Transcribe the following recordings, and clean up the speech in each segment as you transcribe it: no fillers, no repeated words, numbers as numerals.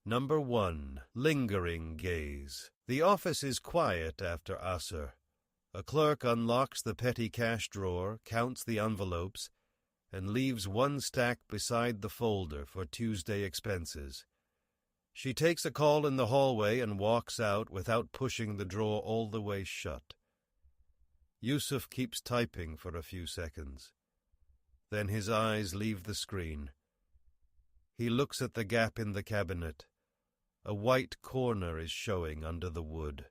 Number 1. Lingering gaze. The office is quiet after Asr. A clerk unlocks the petty cash drawer, counts the envelopes, and leaves one stack beside the folder for Tuesday expenses. She takes a call in the hallway and walks out without pushing the drawer all the way shut. Yusuf keeps typing for a few seconds. Then his eyes leave the screen. He looks at the gap in the cabinet. A white corner is showing under the wood.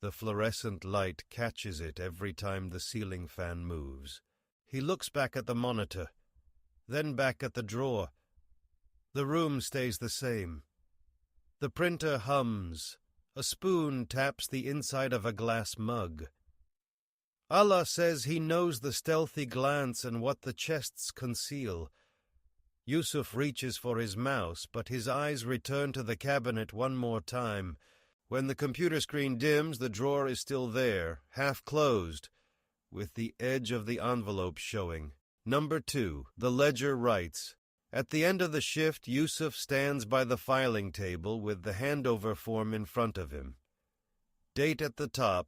The fluorescent light catches it every time the ceiling fan moves. He looks back at the monitor, then back at the drawer. The room stays the same. The printer hums. A spoon taps the inside of a glass mug. Allah says he knows the stealthy glance and what the chests conceal. Yusuf reaches for his mouse, but his eyes return to the cabinet one more time. When the computer screen dims, the drawer is still there, half closed, with the edge of the envelope showing. Number 2. The ledger writes. At the end of the shift, Yusuf stands by the filing table with the handover form in front of him. Date at the top,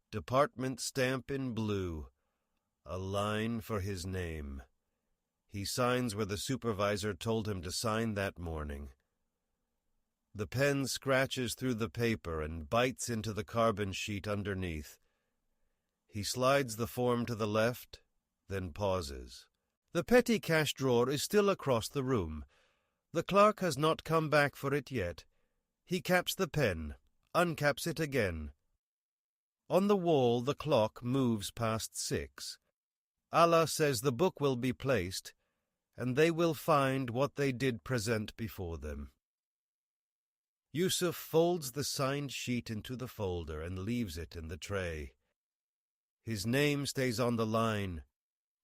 department stamp in blue, a line for his name. He signs where the supervisor told him to sign that morning. The pen scratches through the paper and bites into the carbon sheet underneath. He slides the form to the left, then pauses. The petty cash drawer is still across the room. The clerk has not come back for it yet. He caps the pen, uncaps it again. On the wall the clock moves past 6. Allah says the book will be placed, and they will find what they did present before them. Yusuf folds the signed sheet into the folder and leaves it in the tray. His name stays on the line.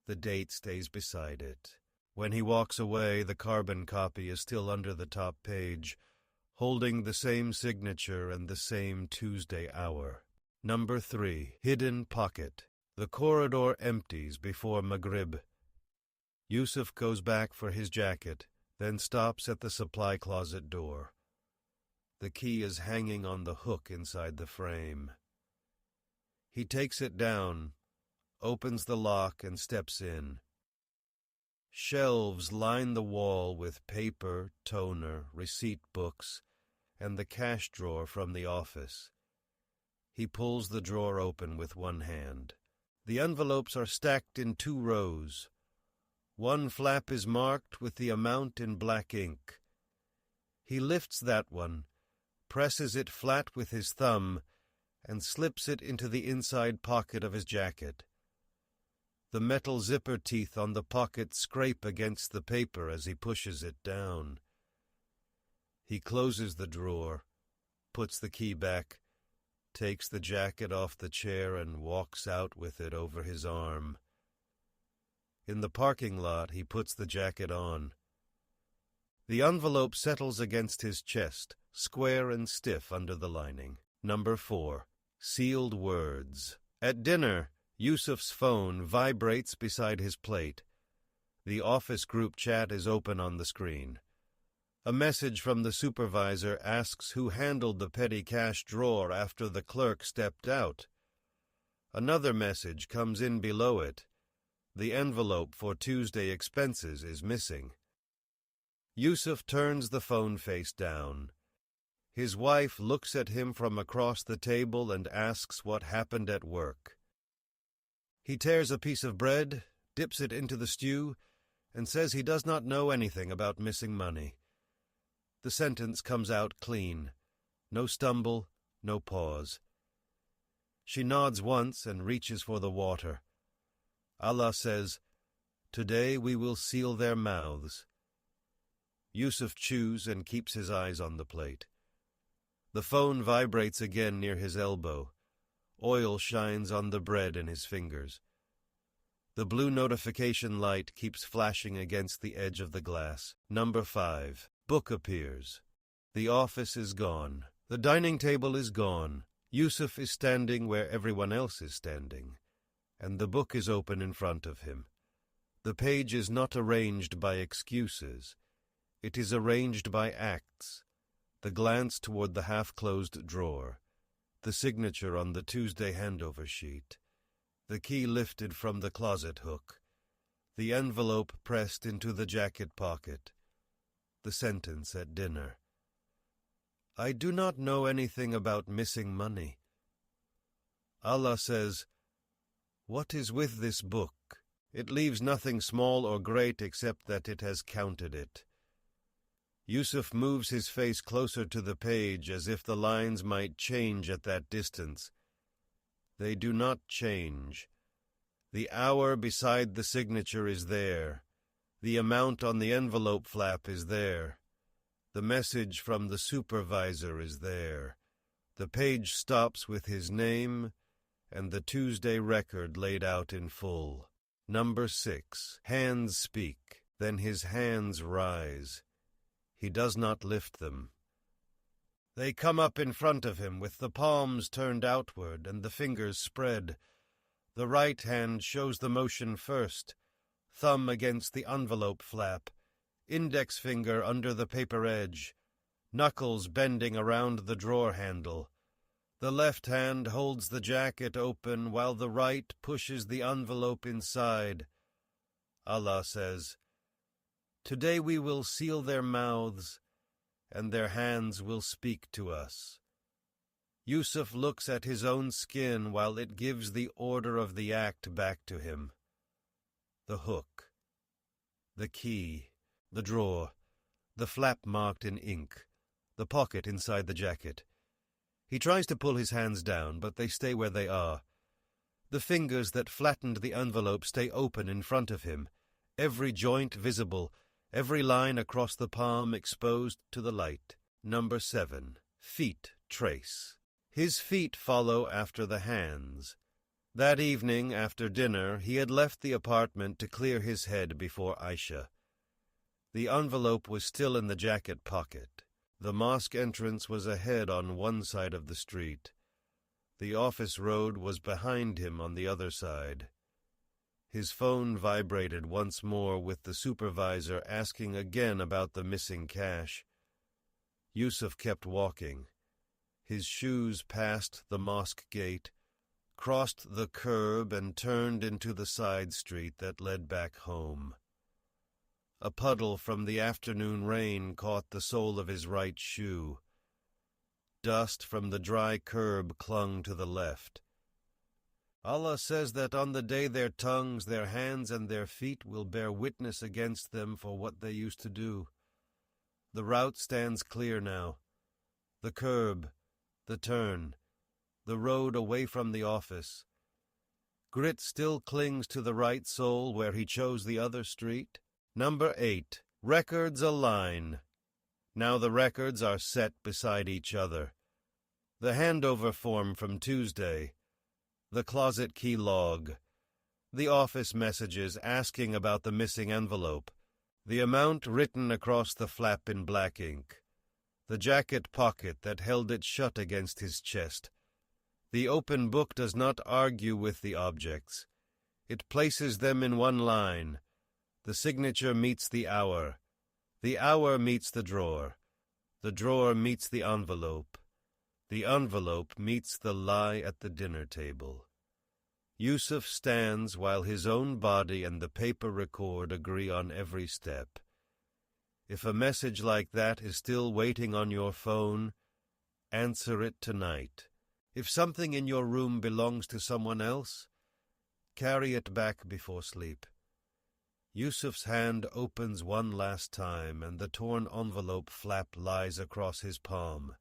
The date stays beside it. When he walks away, the carbon copy is still under the top page, holding the same signature and the same Tuesday hour. Number 3. Hidden pocket. The corridor empties before Maghrib. Yusuf goes back for his jacket, then stops at the supply closet door. The key is hanging on the hook inside the frame. He takes it down, opens the lock, and steps in. Shelves line the wall with paper, toner, receipt books, and the cash drawer from the office. He pulls the drawer open with one hand. The envelopes are stacked in 2 rows. One flap is marked with the amount in black ink. He lifts that one, presses it flat with his thumb, and slips it into the inside pocket of his jacket. The metal zipper teeth on the pocket scrape against the paper as he pushes it down. He closes the drawer, puts the key back, takes the jacket off the chair, and walks out with it over his arm. In the parking lot, he puts the jacket on. The envelope settles against his chest, square and stiff under the lining. Number 4. Sealed words. At dinner, Yusuf's phone vibrates beside his plate. The office group chat is open on the screen. A message from the supervisor asks who handled the petty cash drawer after the clerk stepped out. Another message comes in below it. The envelope for Tuesday expenses is missing. Yusuf turns the phone face down. His wife looks at him from across the table and asks what happened at work. He tears a piece of bread, dips it into the stew, and says he does not know anything about missing money. The sentence comes out clean. No stumble, no pause. She nods once and reaches for the water. Allah says, "Today we will seal their mouths." Yusuf chews and keeps his eyes on the plate. The phone vibrates again near his elbow. Oil shines on the bread in his fingers. The blue notification light keeps flashing against the edge of the glass. Number 5. Book appears. The office is gone. The dining table is gone. Yusuf is standing where everyone else is standing, and the book is open in front of him. The page is not arranged by excuses. It is arranged by acts. the glance toward the half-closed drawer, the signature on the Tuesday handover sheet, the key lifted from the closet hook, the envelope pressed into the jacket pocket, the sentence at dinner. I do not know anything about missing money. Allah says, "What is with this book? It leaves nothing small or great except that it has counted it." Yusuf moves his face closer to the page as if the lines might change at that distance. They do not change. The hour beside the signature is there. The amount on the envelope flap is there. The message from the supervisor is there. The page stops with his name and the Tuesday record laid out in full. Number 6. Hands speak. Then his hands rise. He does not lift them. They come up in front of him with the palms turned outward and the fingers spread. The right hand shows the motion first, thumb against the envelope flap, index finger under the paper edge, knuckles bending around the drawer handle. The left hand holds the jacket open while the right pushes the envelope inside. Allah says, "Today we will seal their mouths, and their hands will speak to us." Yusuf looks at his own skin while it gives the order of the act back to him. The hook, the key, the drawer, the flap marked in ink, the pocket inside the jacket. He tries to pull his hands down, but they stay where they are. The fingers that flattened the envelope stay open in front of him, every joint visible, every line across the palm exposed to the light. Number 7. Feet trace. His feet follow after the hands. That evening, after dinner, he had left the apartment to clear his head before Aisha. The envelope was still in the jacket pocket. The mosque entrance was ahead on one side of the street. The office road was behind him on the other side. His phone vibrated once more with the supervisor asking again about the missing cash. Yusuf kept walking. His shoes passed the mosque gate, crossed the curb, and turned into the side street that led back home. A puddle from the afternoon rain caught the sole of his right shoe. Dust from the dry curb clung to the left. Allah says that on the day their tongues, their hands, and their feet will bear witness against them for what they used to do. The route stands clear now. The curb, the turn, the road away from the office. Grit still clings to the right sole where he chose the other street. Number 8. Records align. Now the records are set beside each other. The handover form from Tuesday, the closet key log, the office messages asking about the missing envelope, the amount written across the flap in black ink, the jacket pocket that held it shut against his chest. The open book does not argue with the objects. It places them in one line. The signature meets the hour meets the drawer meets the envelope meets the lie at the dinner table. Yusuf stands while his own body and the paper record agree on every step. If a message like that is still waiting on your phone, answer it tonight. If something in your room belongs to someone else, carry it back before sleep. Yusuf's hand opens one last time, and the torn envelope flap lies across his palm.